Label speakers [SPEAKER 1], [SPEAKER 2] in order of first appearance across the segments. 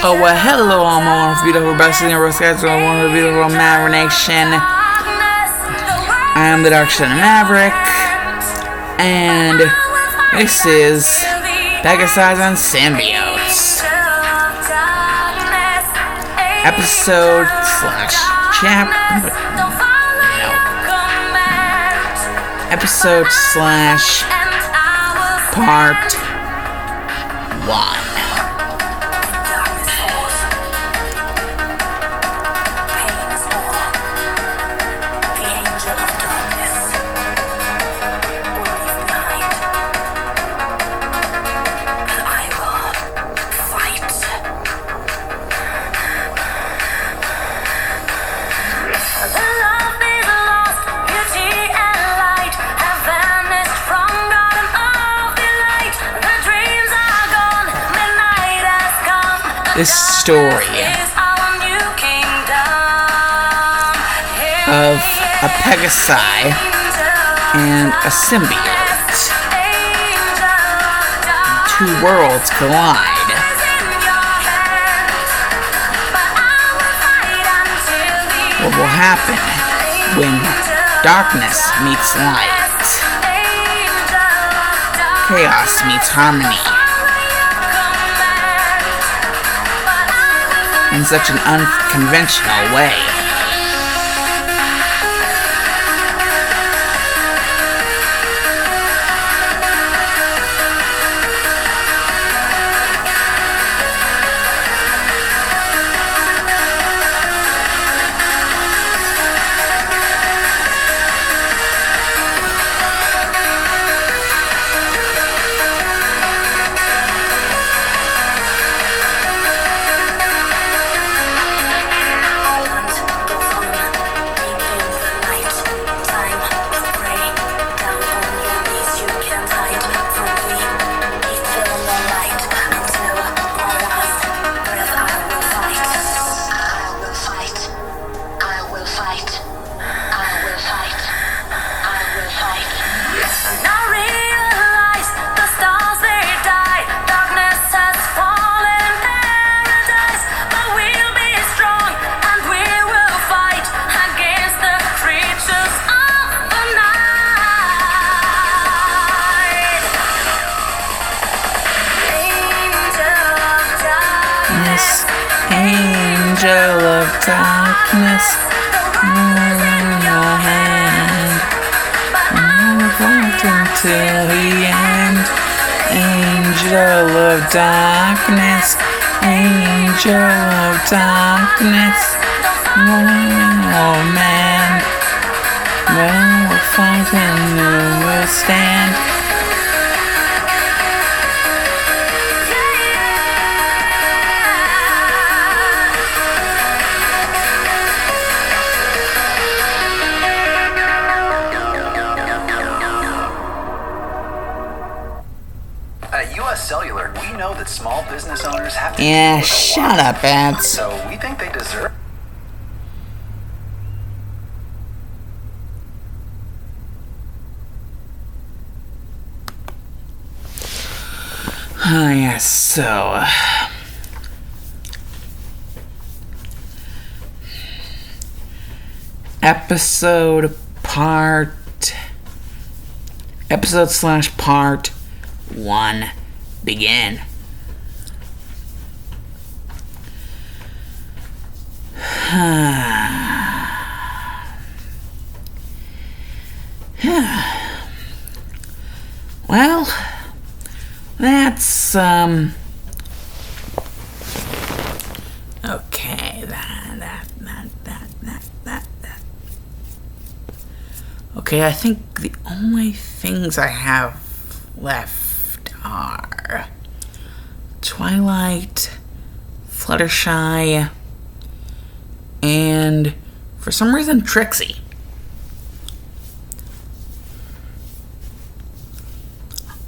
[SPEAKER 1] Oh, well, hello, all my wonderful, beautiful, blessed, and wonderful, beautiful Maverick Nation. I am the Dark Son of Maverick, and this is Pegasi and Symbiote. Episode / part 1. This story of a Pegasi and a symbiote. Two worlds collide. What will happen when darkness meets light? Chaos meets harmony. In such an unconventional way. Angel of darkness, in your hand, and we'll fight until the end. Angel of darkness, angel of darkness, oh man, when we'll fight and you will stand.
[SPEAKER 2] Cellular, we know that small business owners have to.
[SPEAKER 1] Yeah, shut up, Ed.
[SPEAKER 2] So we think they deserve.
[SPEAKER 1] Oh, yes, so. Episode / part 1. Begin. Well, that's okay. Okay, I think the only things I have left are Twilight, Fluttershy, and for some reason Trixie.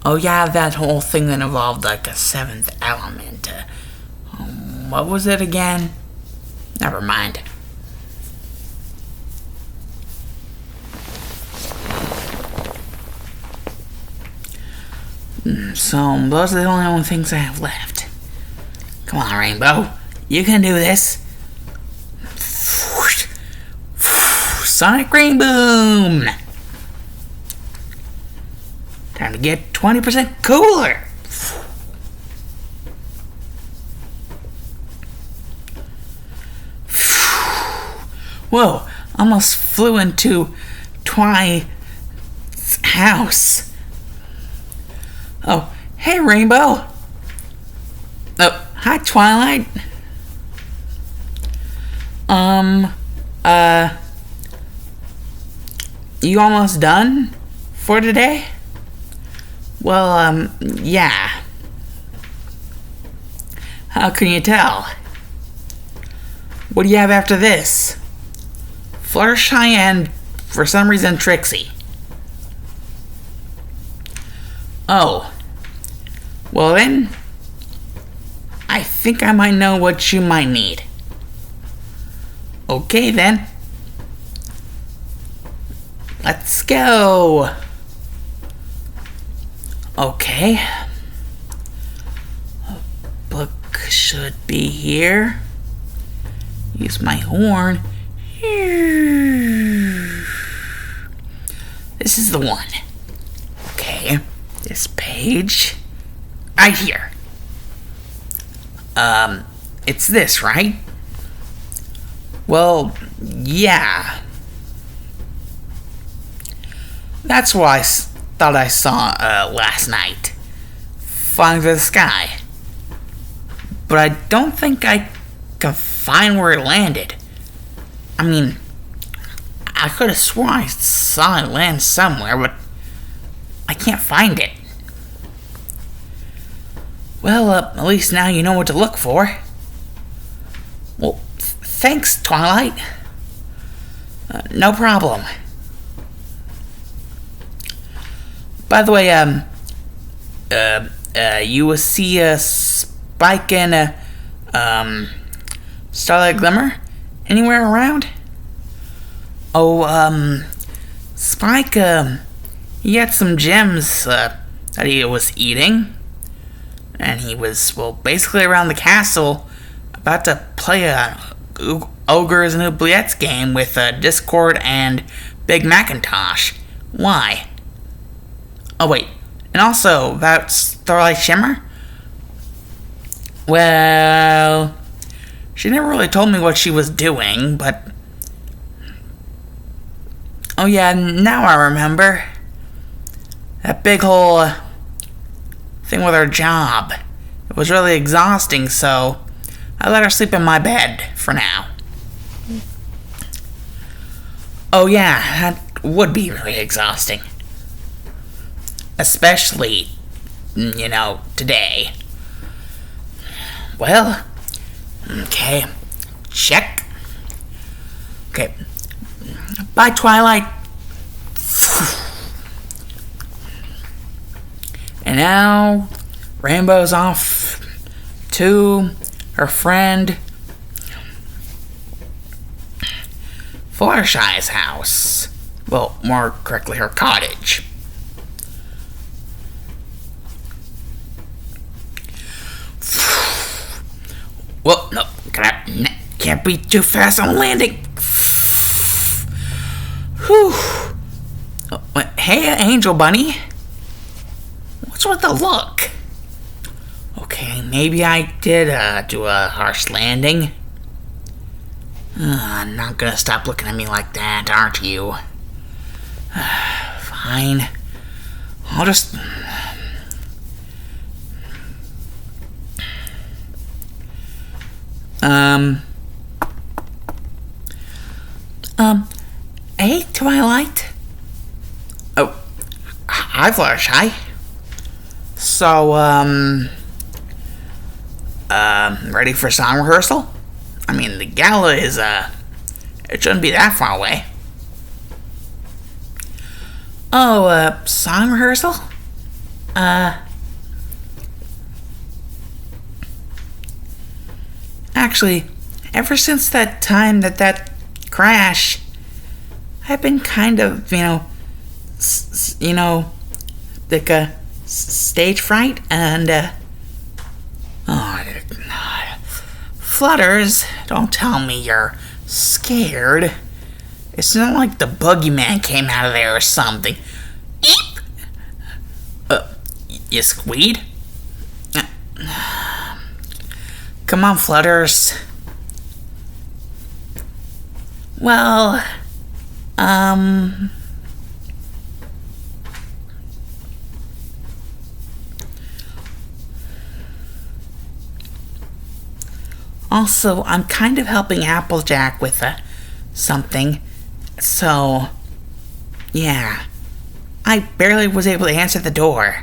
[SPEAKER 1] Oh yeah, that whole thing that involved like a seventh element. What was it again? Never mind. So, those are the only things I have left. Come on, Rainbow. You can do this. Sonic Green Boom. Time to get 20% cooler. Whoa, almost flew into Twi's house. Oh, hey, Rainbow. Oh, hi, Twilight. You almost done for today? Well, yeah. How can you tell? What do you have after this? Fluttershy and, for some reason, Trixie. Oh. Well then, I think I might know what you might need. Okay then. Let's go. Okay. A book should be here. Use my horn. This is the one. Okay. This page. Right here. It's this, right? Well, yeah. That's what I thought I saw last night, flying through the sky. But I don't think I can find where it landed. I mean, I could have sworn I saw it land somewhere, but I can't find it. Well, at least now you know what to look for. Well, thanks, Twilight. No problem. By the way, you will see a Spike and a, Starlight Glimmer anywhere around? Oh, Spike, he had some gems, that he was eating. And he was, well, basically around the castle, about to play a Ogres and Oubliettes game with, Discord and Big Macintosh. Why? Oh, wait. And also, about Starlight Shimmer? Well, she never really told me what she was doing, but... Oh yeah, now I remember. That big whole thing with her job. It was really exhausting, so I let her sleep in my bed for now. Oh yeah, that would be really exhausting. Especially, today. Well, okay, check. Okay, bye, Twilight. And now, Rainbow's off to her friend Fluttershy's house. Well, more correctly, her cottage. Well, no, can't be too fast on landing. Whew. Hey, Angel Bunny. What's with the look? Okay, maybe I did do a harsh landing. Not gonna stop looking at me like that, aren't you? Fine. I'll just... Hey, Twilight. Oh, hi, Fluttershy. So, ready for song rehearsal? I mean, the gala is, it shouldn't be that far away. Oh, song rehearsal? Actually, ever since that time that crash, I've been kind of, like a stage fright, and, Flutters, don't tell me you're scared. It's not like the boogeyman came out of there or something. Eep! You squeed? Come on, Flutters. Well, also, I'm kind of helping Applejack with something. So, yeah. I barely was able to answer the door.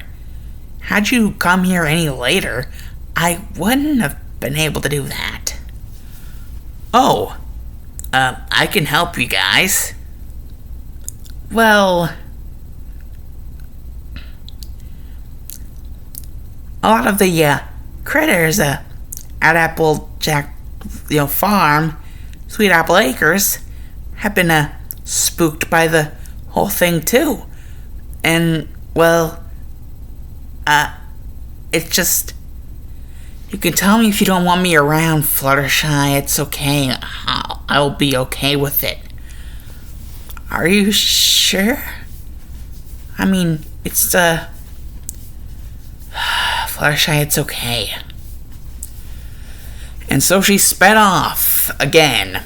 [SPEAKER 1] Had you come here any later, I wouldn't have been able to do that. Oh, I can help you guys. Well, a lot of the critters at Applejack, farm, Sweet Apple Acres, have been spooked by the whole thing too. And, well, it's just, you can tell me if you don't want me around, Fluttershy. It's okay. I'll be okay with it. Are you sure? I mean, it's, Fluttershy, it's okay. And so she sped off again.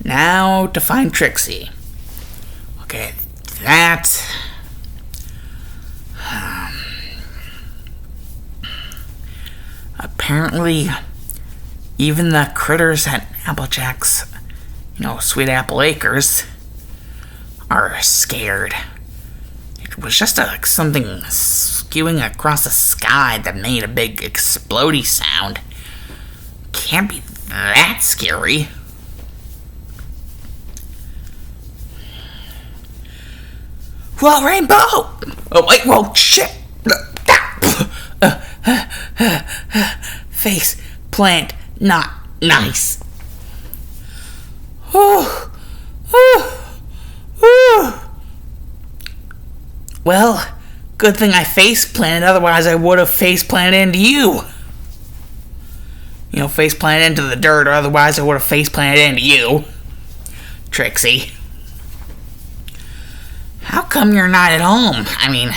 [SPEAKER 1] Now to find Trixie. Okay, that. Apparently, even the critters at Applejack's, Sweet Apple Acres, are scared. It was just something skewing across the sky that made a big explodey sound. Can't be that scary. Well, Rainbow! Oh, wait, whoa, shit! Face plant, not nice. Well, good thing I face planted, otherwise I would have face planted into you. Face planted into the dirt, or otherwise I would have face planted into you. Trixie. How come you're not at home? I mean,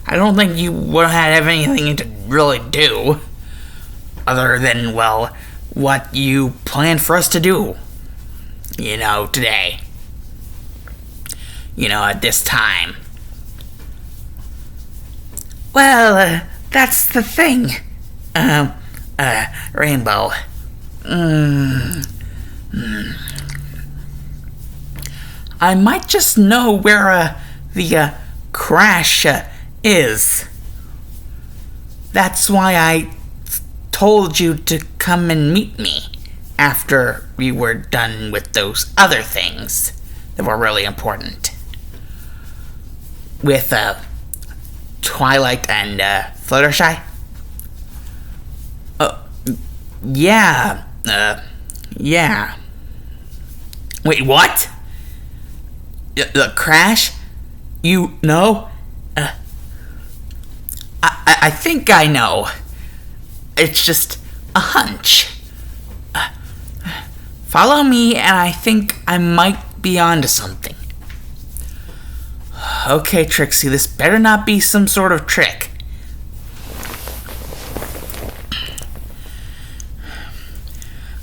[SPEAKER 1] I don't think you would have anything to really do. Other than, well, what you planned for us to do. Today. At this time. Well, that's the thing. Rainbow. I might just know where, the, crash, is. That's why I told you to come and meet me after we were done with those other things that were really important. With, Twilight and, Fluttershy? Yeah, yeah. Wait, what? The crash? You know? I think I know. It's just a hunch. Follow me, and I think I might be onto something. Okay, Trixie, this better not be some sort of trick.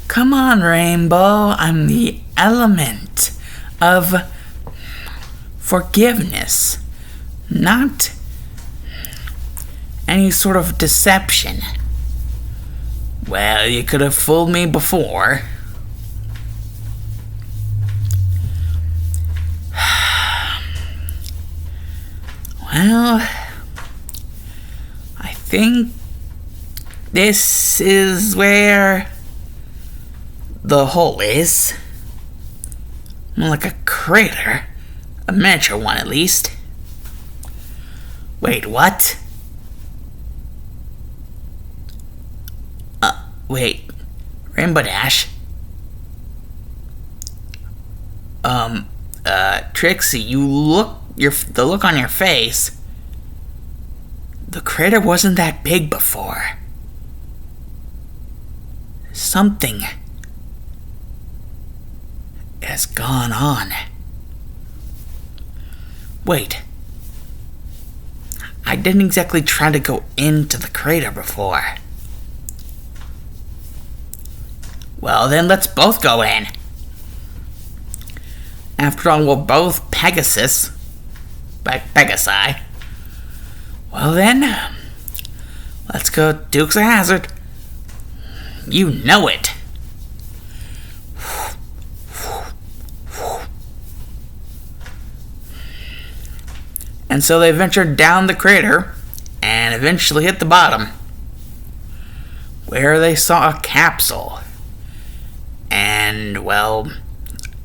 [SPEAKER 1] Come on, Rainbow. I'm the element of forgiveness, not any sort of deception. Well, you could have fooled me before. Well, I think this is where the hole is. More like a crater. A miniature one, at least. Wait, what? Wait. Rainbow Dash? Trixie, the look on your face. The crater wasn't that big before. something has gone on. Wait. I didn't exactly try to go into the crater before. Well, then let's both go in. After all, we're both Pegasi. Well then, let's go Dukes of Hazzard. You know it. And so they ventured down the crater and eventually hit the bottom, where they saw a capsule. And, well,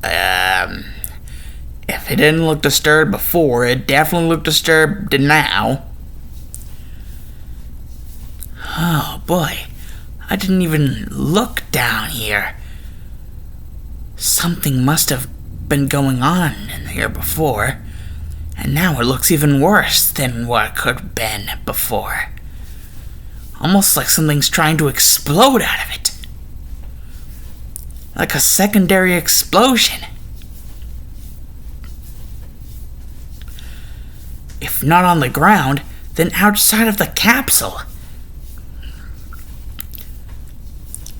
[SPEAKER 1] if it didn't look disturbed before, it definitely looked disturbed now. Oh boy, I didn't even look down here. Something must have been going on in here before, and now it looks even worse than what it could have been before. Almost like something's trying to explode out of it. Like a secondary explosion. If not on the ground, then outside of the capsule.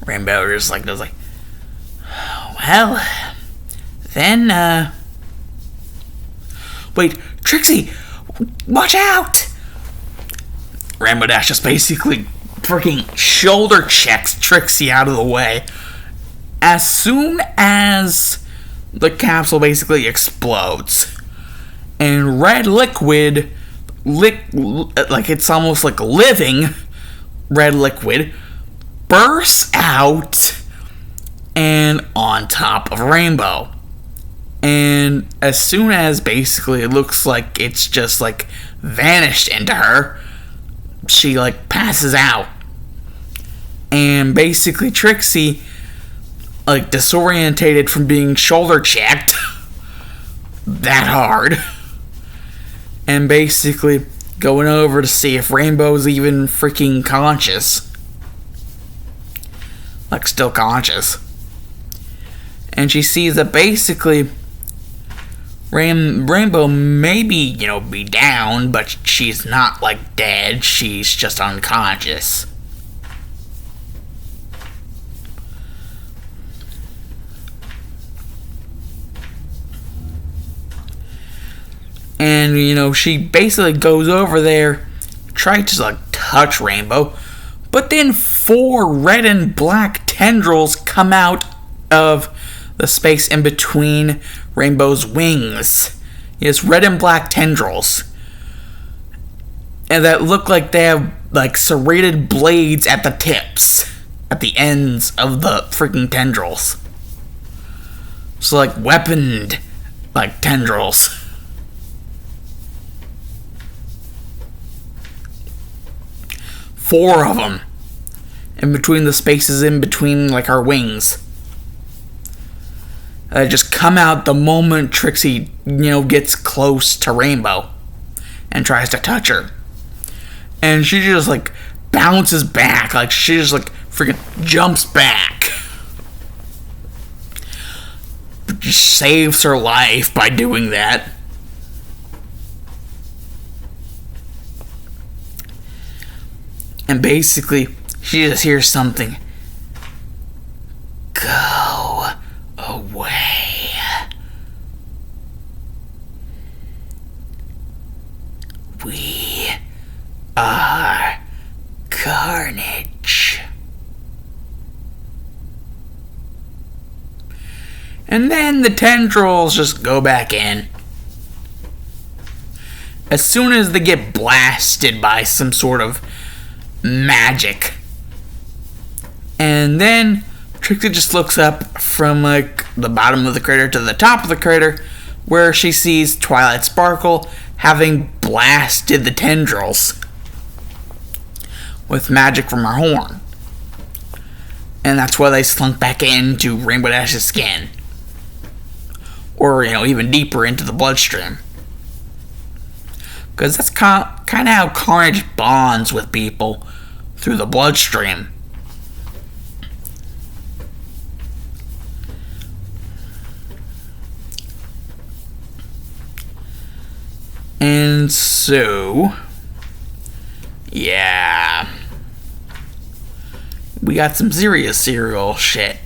[SPEAKER 1] Rainbow just like goes like, well, then, wait, Trixie, watch out! Rainbow Dash just basically freaking shoulder checks Trixie out of the way. As soon as the capsule basically explodes, and red liquid, like it's almost like living red liquid, bursts out and on top of Rainbow. And as soon as basically it looks like it's just like vanished into her, she like passes out. And basically Trixie, like disorientated from being shoulder checked that hard, and basically going over to see if Rainbow's even freaking conscious. Like still conscious. And she sees that basically Rainbow maybe, be down, but she's not like dead, she's just unconscious. And, she basically goes over there, tries to, touch Rainbow, but then 4 red and black tendrils come out of the space in between Rainbow's wings. It's red and black tendrils. And that look like they have, serrated blades at the tips, at the ends of the freaking tendrils. So, weaponed, tendrils. Four of them in between the spaces in between her wings. They just come out the moment Trixie, gets close to Rainbow and tries to touch her. And she just bounces back, she just freaking jumps back. Just saves her life by doing that. And basically, she just hears something. Go away. We are Carnage. And then the tendrils just go back in. As soon as they get blasted by some sort of magic. And then Trixie just looks up from the bottom of the crater to the top of the crater, where she sees Twilight Sparkle having blasted the tendrils with magic from her horn. And that's why they slunk back into Rainbow Dash's skin. Or, even deeper into the bloodstream. Because that's kind of how Carnage bonds with people, through the bloodstream. And so, yeah, we got some serious serial shit.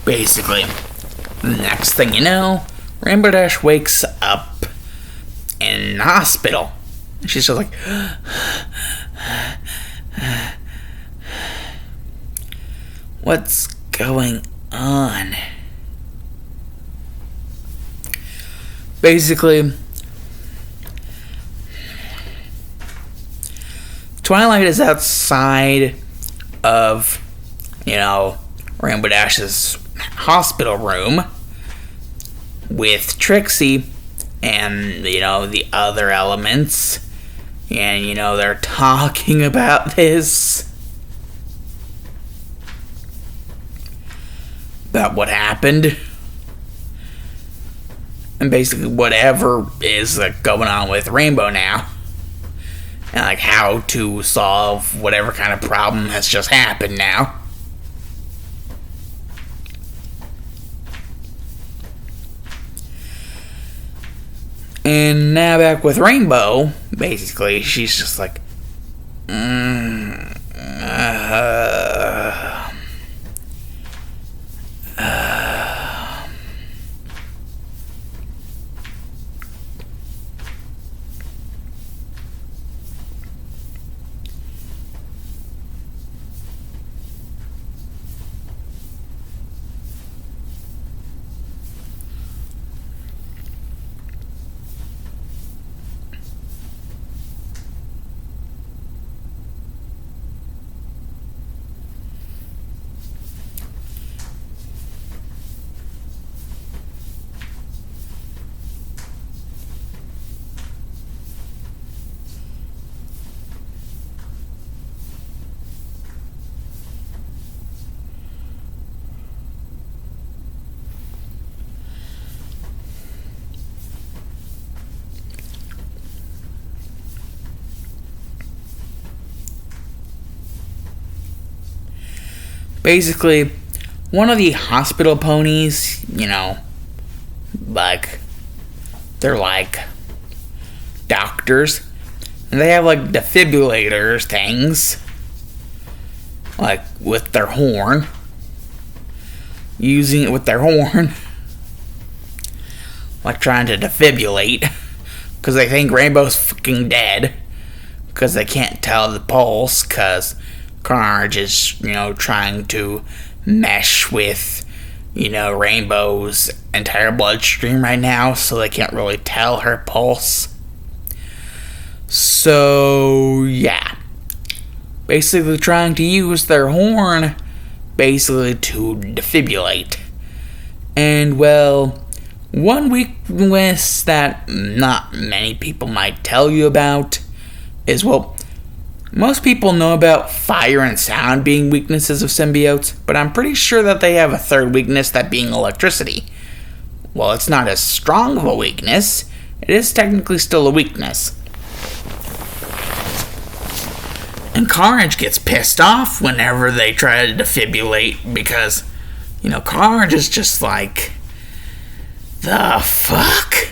[SPEAKER 1] Basically, the next thing you know, Rainbow Dash wakes up in the hospital. And she's just like, what's going on? Basically, Twilight is outside of, Rainbow Dash's hospital room with Trixie and, the other elements. And, they're talking about this. About what happened. And basically whatever is going on with Rainbow now. And how to solve whatever kind of problem has just happened now. And now back with Rainbow, basically, she's just like, basically, one of the hospital ponies, they're like doctors. And they have defibrillators things. With their horn. Using it with their horn. Trying to defibrillate. Because they think Rainbow's fucking dead. Because they can't tell the pulse. Because Carnage is, trying to mesh with, Rainbow's entire bloodstream right now, so they can't really tell her pulse. So, yeah. Basically trying to use their horn, basically to defibrillate. And, well, one weakness that not many people might tell you about is, most people know about fire and sound being weaknesses of symbiotes, but I'm pretty sure that they have a third weakness, that being electricity. Well, it's not as strong of a weakness, it is technically still a weakness. And Carnage gets pissed off whenever they try to defibrillate because, Carnage is just like, the fuck?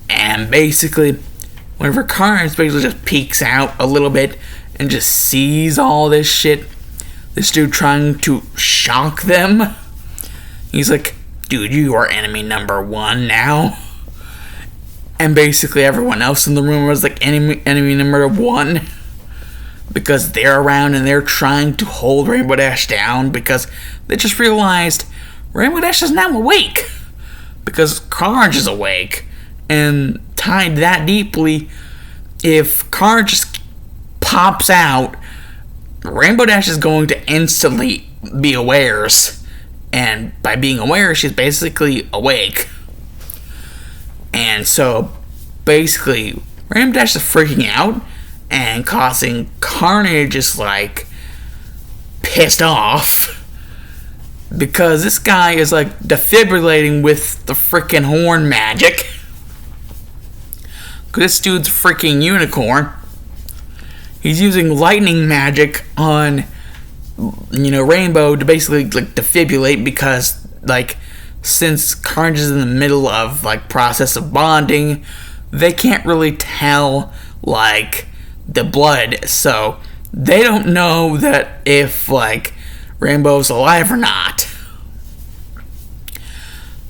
[SPEAKER 1] And basically, whenever Carnage basically just peeks out a little bit and just sees all this shit, this dude trying to shock them, he's like, dude, you are enemy number one now. And basically everyone else in the room was like enemy number one. Because they're around and they're trying to hold Rainbow Dash down because they just realized Rainbow Dash is now awake. Because Carnage is awake. And tied that deeply, if Carnage just pops out, Rainbow Dash is going to instantly be awares. And by being aware, she's basically awake. And so, basically, Rainbow Dash is freaking out and causing Carnage just pissed off. Because this guy is defibrillating with the freaking horn magic. This dude's a freaking unicorn. He's using lightning magic on, Rainbow to basically defibrillate because since Carnage is in the middle of, like, process of bonding, they can't really tell, like, the blood, so they don't know that if, like, Rainbow's alive or not.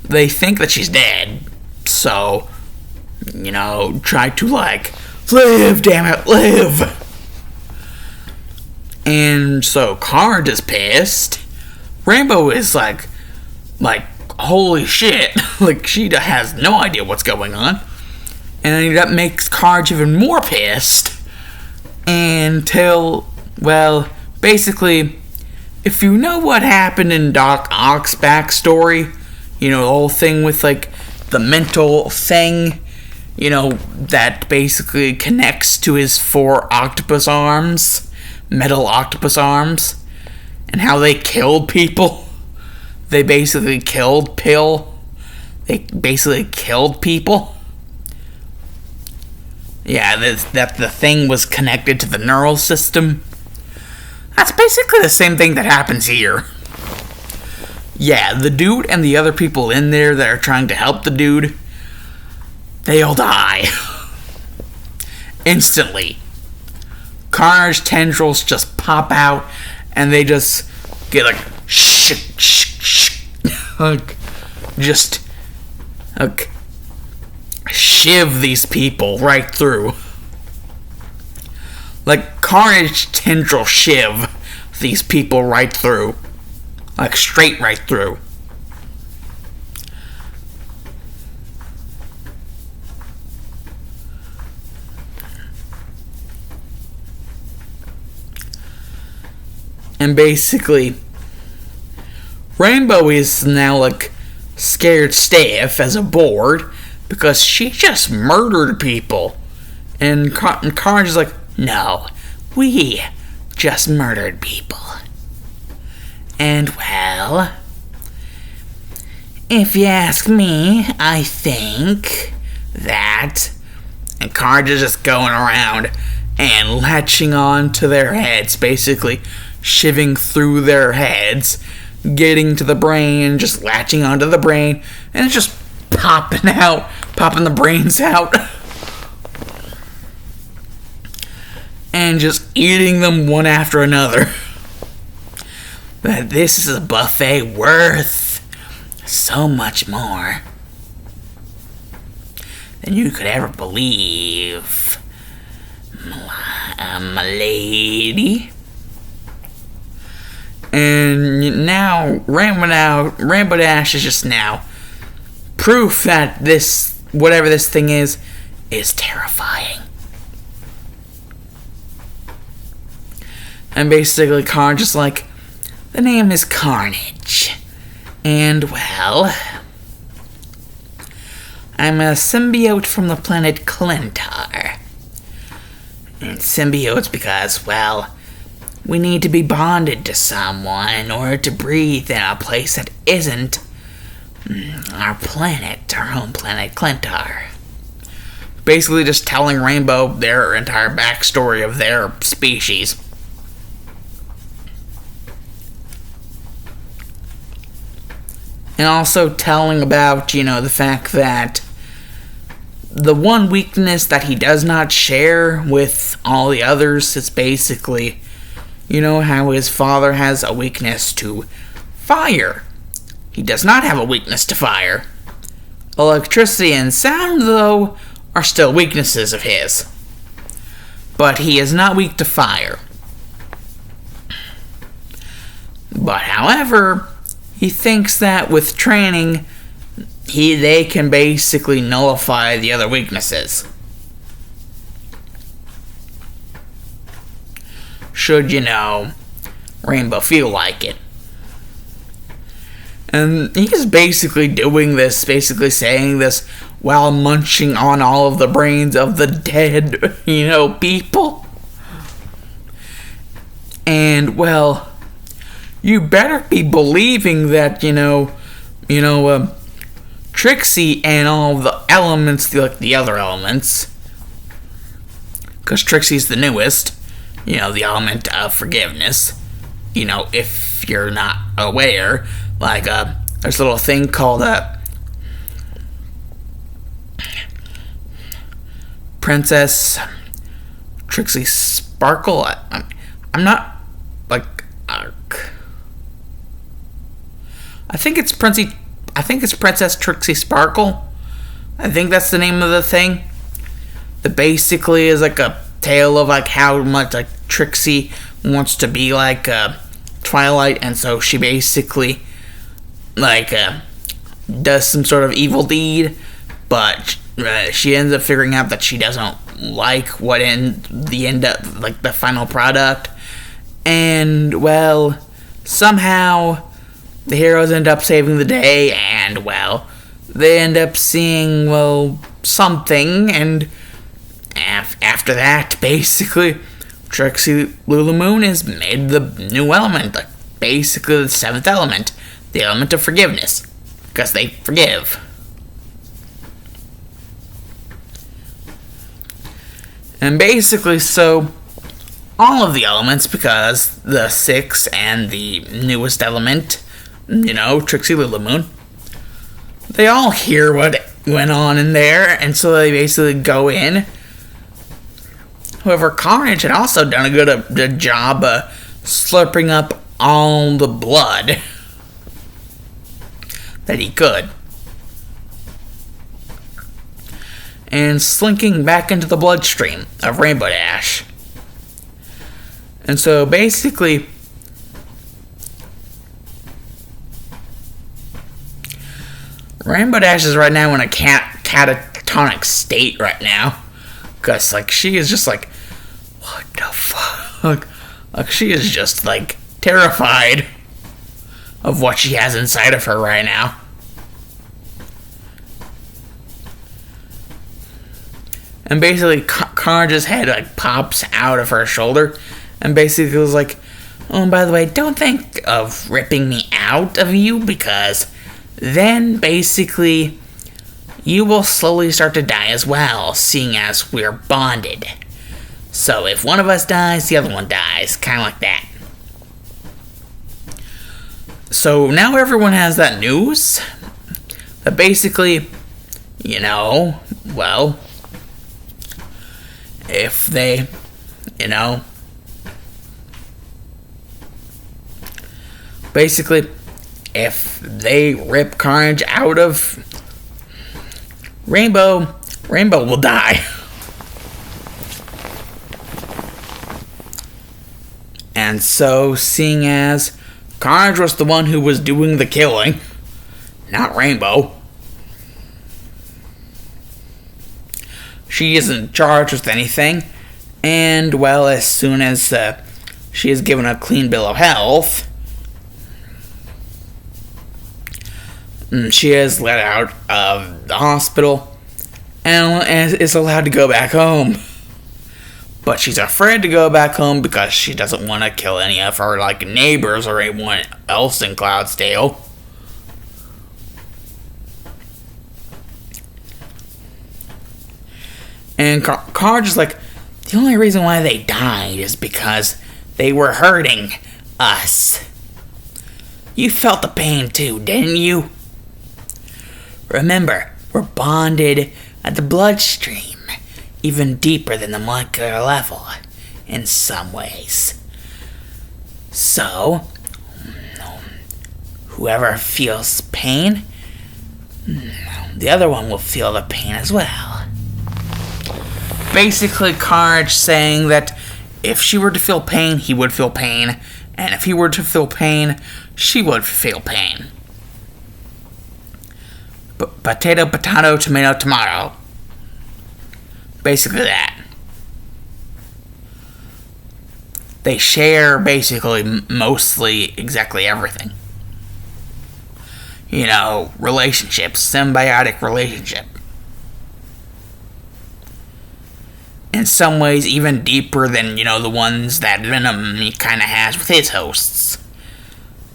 [SPEAKER 1] They think that she's dead, so, try to, like, live, damn it, live! And so Carnage is pissed. Rainbow is like, holy shit, like, she has no idea what's going on. And that makes Carnage even more pissed. Until, well, basically, if you know what happened in Doc Ock's backstory, the whole thing with, like, the mental thing, that basically connects to his 4 octopus arms, metal octopus arms, and how they killed people. They basically killed people. Yeah, that the thing was connected to the neural system. That's basically the same thing that happens here. Yeah, the dude and the other people in there that are trying to help the dude, they all die. Instantly. Carnage tendrils just pop out, and they just get like, shiv these people right through. Like, Carnage tendril shiv these people right through. Like, straight right through. And basically, Rainbow is now, like, scared stiff as a board because she just murdered people. And Carnage is like, no, we just murdered people. And, well, if you ask me, I think that... And Carnage is just going around and latching on to their heads, basically shivving through their heads, getting to the brain, just latching onto the brain, and it's just popping the brains out. And just eating them one after another. But this is a buffet worth so much more than you could ever believe, my lady. And now, Rainbow Dash is just now proof that this, whatever this thing is terrifying. And basically, Carnage is like, the name is Carnage. And, well, I'm a symbiote from the planet Clintar. And symbiotes because, well, we need to be bonded to someone in order to breathe in a place that isn't our home planet, Clintar. Basically just telling Rainbow their entire backstory of their species. And also telling about, the fact that the one weakness that he does not share with all the others is basically, how his father has a weakness to fire. He does not have a weakness to fire. Electricity and sound, though, are still weaknesses of his. But he is not weak to fire. But, however, he thinks that with training, they can basically nullify the other weaknesses. Should, Rainbow feel like it. And he's basically doing this, basically saying this while munching on all of the brains of the dead, people. And, well, you better be believing that, Trixie and all the elements, like the other elements, because Trixie's the newest, the element of forgiveness, if you're not aware, like, there's a little thing called Princess Trixie Sparkle. I'm not like. I think it's Princess Trixie Sparkle. I think that's the name of the thing. That basically is like a tale of like how much like Trixie wants to be like Twilight, and so she basically like does some sort of evil deed, but she ends up figuring out that she doesn't like what the final product, and well, somehow the heroes end up saving the day, and well, they end up seeing something, and after that, basically, Trixie Lulumoon is made the new element, like basically the seventh element, the element of forgiveness, because they forgive. And basically, so all of the elements, because the sixth and the newest element, Trixie Lulumoon, they all hear what went on in there, and so they basically go in. However, Carnage had also done a good job slurping up all the blood that he could, and slinking back into the bloodstream of Rainbow Dash. And so basically, Rainbow Dash is right now in a catatonic state right now. Because, she is just like, what the fuck? Like, she is just, terrified of what she has inside of her right now. And basically, Carnage's head, pops out of her shoulder. And basically was like, oh, and by the way, don't think of ripping me out of you, because then, basically, you will slowly start to die as well, seeing as we're bonded. So if one of us dies, the other one dies. Kind of like that. So now everyone has that news. That basically, if they, basically, if they rip Carnage out of Rainbow will die. And so, seeing as Carnage was the one who was doing the killing, not Rainbow, she isn't charged with anything, and well, as soon as she is given a clean bill of health, she is let out of the hospital and is allowed to go back home. But she's afraid to go back home because she doesn't want to kill any of her neighbors or anyone else in Cloudsdale. And Carnage is like, the only reason why they died is because they were hurting us. You felt the pain too, didn't you? Remember, we're bonded at the bloodstream, even deeper than the molecular level, in some ways. So, whoever feels pain, the other one will feel the pain as well. Basically, Carnage saying that if she were to feel pain, he would feel pain, and if he were to feel pain, she would feel pain. Potato, potato, tomato, tomato. Basically that. They share basically mostly exactly everything. Relationships, symbiotic relationship. In some ways even deeper than, the ones that Venom kind of has with his hosts.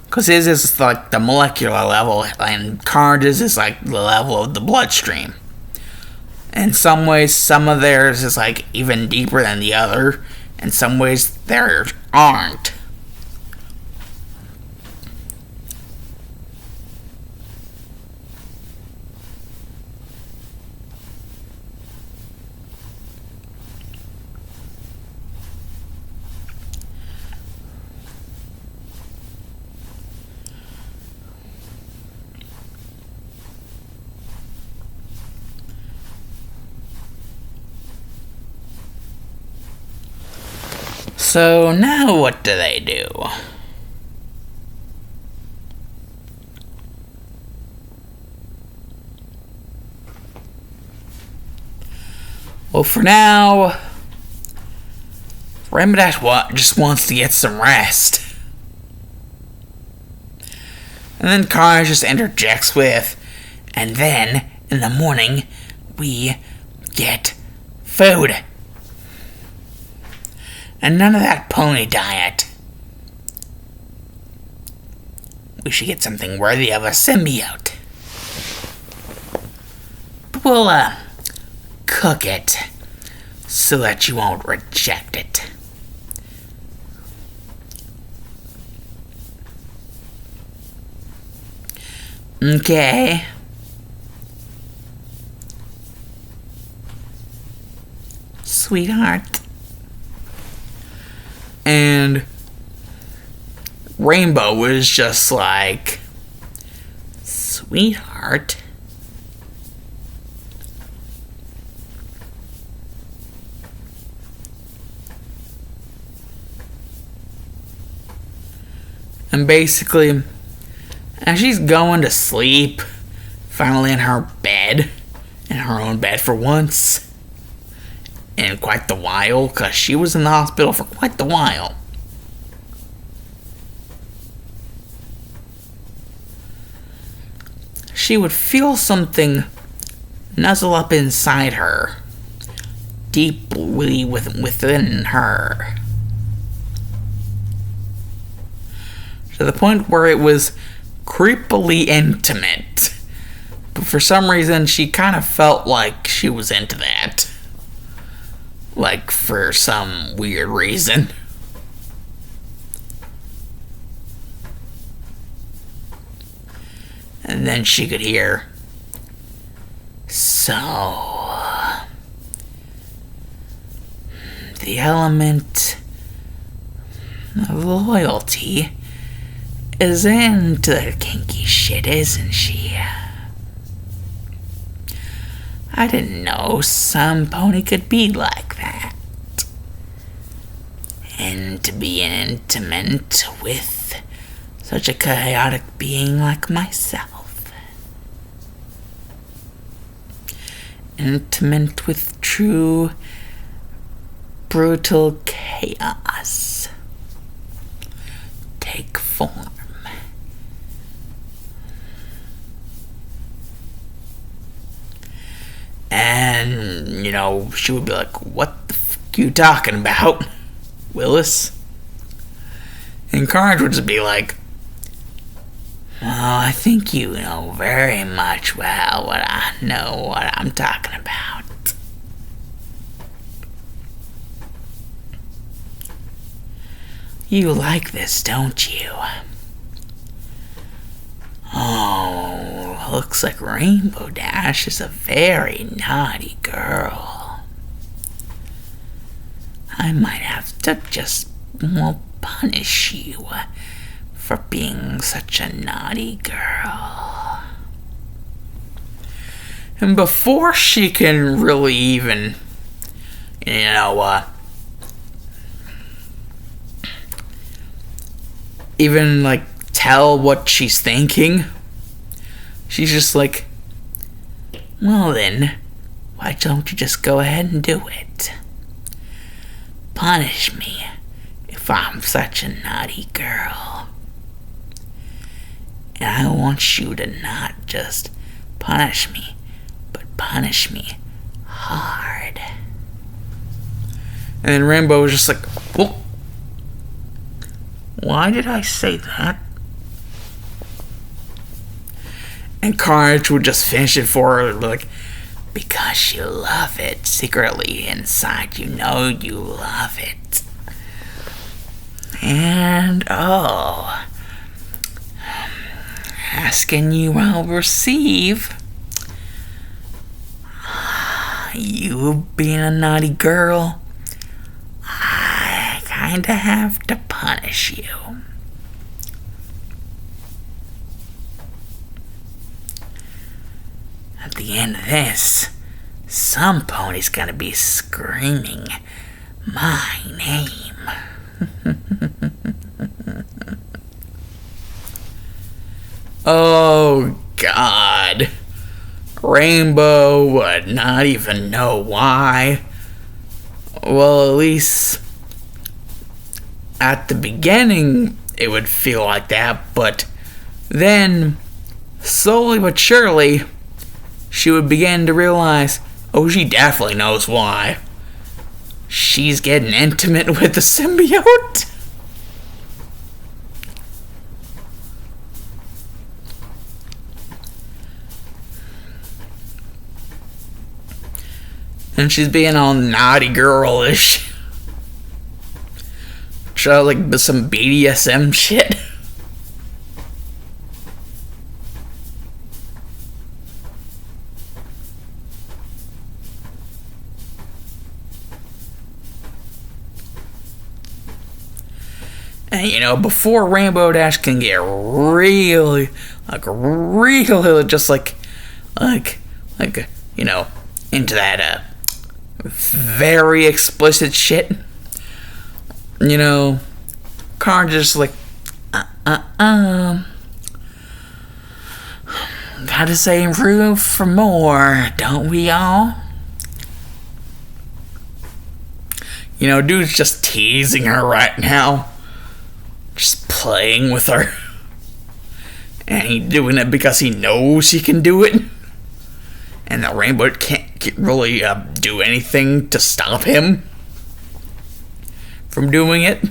[SPEAKER 1] Because his is the molecular level, and Carnage's is the level of the bloodstream. In some ways, some of theirs is even deeper than the other. In some ways, theirs aren't. So now what do they do? Well, for now, Rainbow Dash just wants to get some rest. And then Carnage just interjects with, and then, in the morning, we get food. And none of that pony diet. We should get something worthy of a symbiote. But we'll, cook it so that you won't reject it. Okay. Sweetheart. And Rainbow was just like, sweetheart? And basically, as she's going to sleep, finally in her bed, in her own bed for once, in quite the while, because she was in the hospital for quite the while. She would feel something nuzzle up inside her, deeply within her. To the point where it was creepily intimate. But for some reason, she kind of felt like she was into that. Like, for some weird reason. And then she could hear, so, the element of loyalty is into the kinky shit, isn't she? I didn't know some pony could be like that. And to be intimate with such a chaotic being like myself. Intimate with true brutal chaos. Take form. And, she would be like, what the fuck you talking about, Willis? And Carnage would just be like, well, I think you know very much well what I'm talking about. You like this, don't you? Oh, looks like Rainbow Dash is a very naughty girl. I might have to just punish you for being such a naughty girl. And before she can really even, tell what she's thinking, she's just like, well then, why don't you just go ahead and do it? Punish me if I'm such a naughty girl. And I want you to not just punish me, but punish me hard. And then Rainbow was just like, well, why did I say that? And Carnage would just finish it for her, like, because you love it. Secretly inside, you know you love it. And, asking you I'll receive. You being a naughty girl, I kinda have to punish you. At the end of this, some pony's gonna be screaming my name. Oh, God. Rainbow would not even know why. Well, at least at the beginning it would feel like that, but then, slowly but surely, she would begin to realize, oh, she definitely knows why. She's getting intimate with the symbiote. And she's being all naughty girlish. Try like some BDSM shit. And you know, before Rainbow Dash can get really just like, you know, into that very explicit shit, you know, Kara just like, gotta save room for more, don't we all? You know, dude's just teasing her right now. Just playing with her. And he's doing it because he knows he can do it. And the Rainbow can't really do anything to stop him from doing it.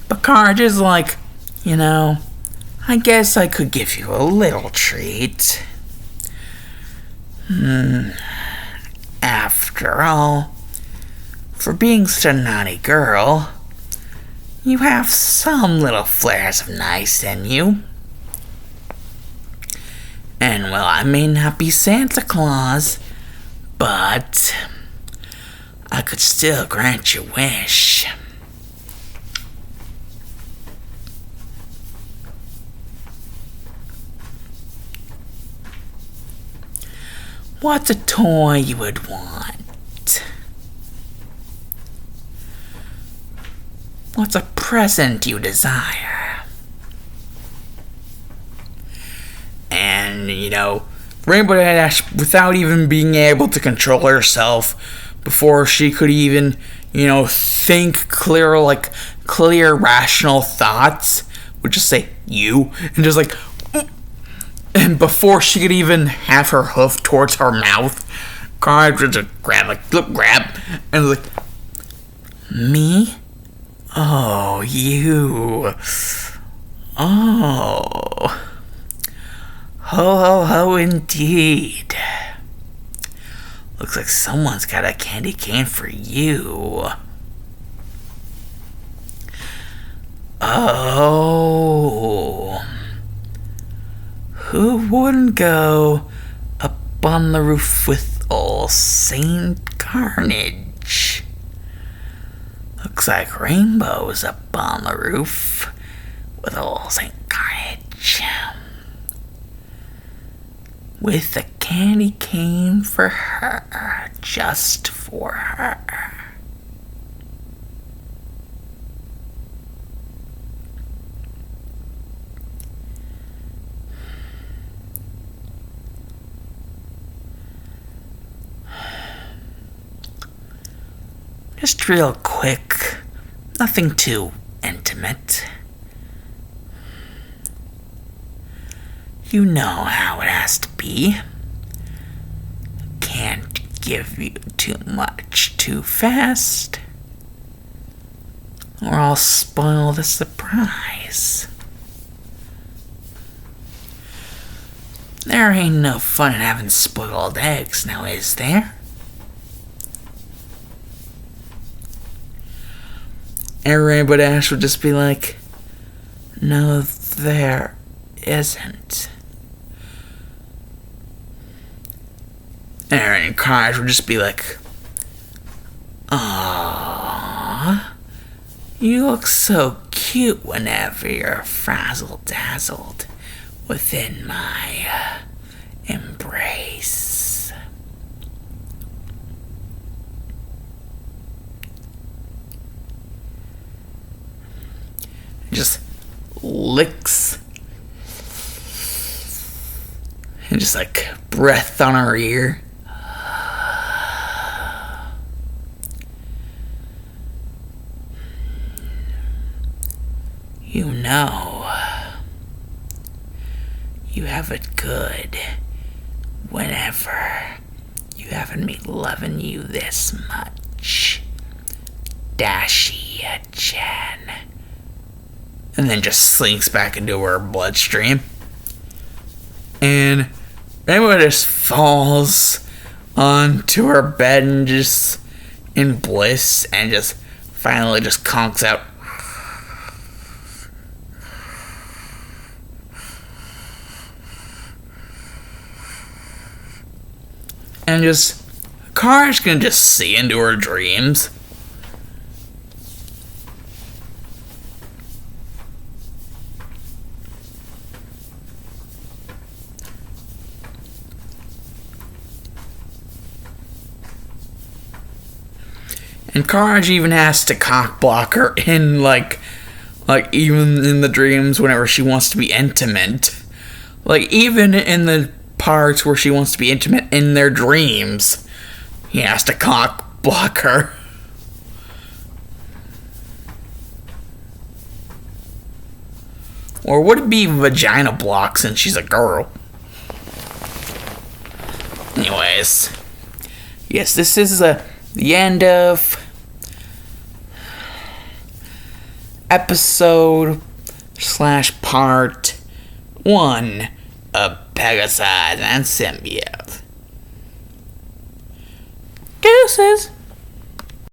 [SPEAKER 1] But Carge is like, you know, I guess I could give you a little treat. After all, for being such a naughty girl, you have some little flares of nice in you. And well, I may not be Santa Claus, but I could still grant your wish. What's a toy you would want? What's a present you desire? And, you know, Rainbow Dash, without even being able to control herself, before she could even, you know, think clear, rational thoughts, would just say, you, and just like, and before she could even have her hoof towards her mouth, Carge would just grab, and like, me? Oh, you. Oh. Ho, indeed. Looks like someone's got a candy cane for you. Oh. Who wouldn't go up on the roof with old Saint Carnage? Looks like Rainbow's up on the roof with old Saint Carnage. With a candy cane for her, just for her. Just real quick, nothing too intimate. You know how it has to be. Can't give you too much too fast, or I'll spoil the surprise. There ain't no fun in having spoiled eggs, now is there? And Rainbow Dash would just be like, no, there isn't. And Carge would just be like, aww, you look so cute whenever you're frazzle-dazzled within my embrace. licks and just like breath on her ear. You know, you have it good whenever you haven't me loving you this much. Dashi-chan. And then just slinks back into her bloodstream. And Rainbow just falls onto her bed and just in bliss and just finally just conks out. And just Kara's gonna just see into her dreams. And Karaj even has to cock block her in like even in the dreams whenever she wants to be intimate. Like even in the parts where she wants to be intimate in their dreams, he has to cock block her. Or would it be vagina block since she's a girl? Anyways, yes, this is the end of episode / part 1 of Pegasi and Symbiote. Deuces!